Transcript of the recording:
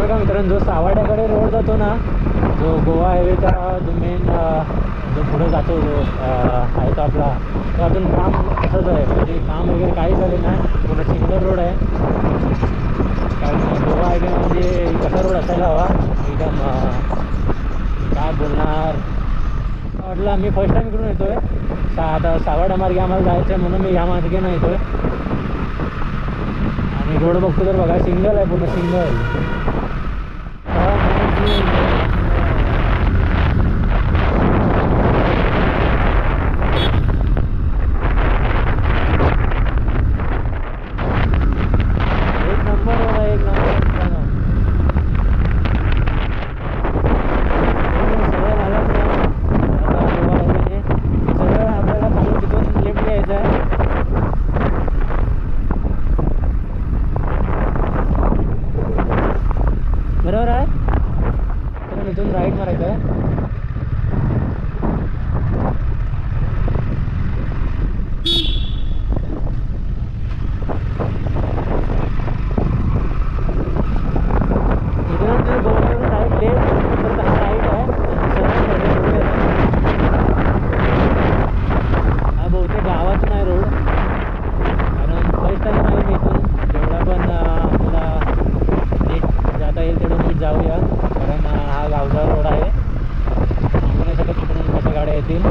बघा मित्रांनो, जो सावर्ड्याकडे रोड जातो ना, जो गोवा हायवेचा जो मेन जो पुढे जातो जो आहे तो आपला, तो अजून काम असंच आहे, म्हणजे काम वगैरे काही झाले नाही, पूर्ण सिंगल रोड आहे. कारण गोवा हायवे म्हणजे कसा रोड असायला हवा एकदम, काय बोलणार. वाटलं आम्ही फर्स्ट टाईम इकडून येतो आहे, आता सावर्डा मार्गे आम्हाला जायचं आहे म्हणून मी ह्या मार्गेनं येतो आहे. आणि रोड बघतो तर बघा, सिंगल आहे, पूर्ण सिंगल. बरोबर आहे, तर इथून राईट मारायचं आहे. इथून तुम्ही गोव्यावरून राईट लेफ्ट तर हा राईट आहे, हा बहुतेक गावातून आहे रोड. कारण फर्स्ट टाईम आहे मी इथून, जेवढा पण आपल्याला नीट जाता येईल तेवढं नीट जाऊया. कारण हा गावचा रोड आहे, सांगू नाही शकत कुठून कशा गाड्या येतील.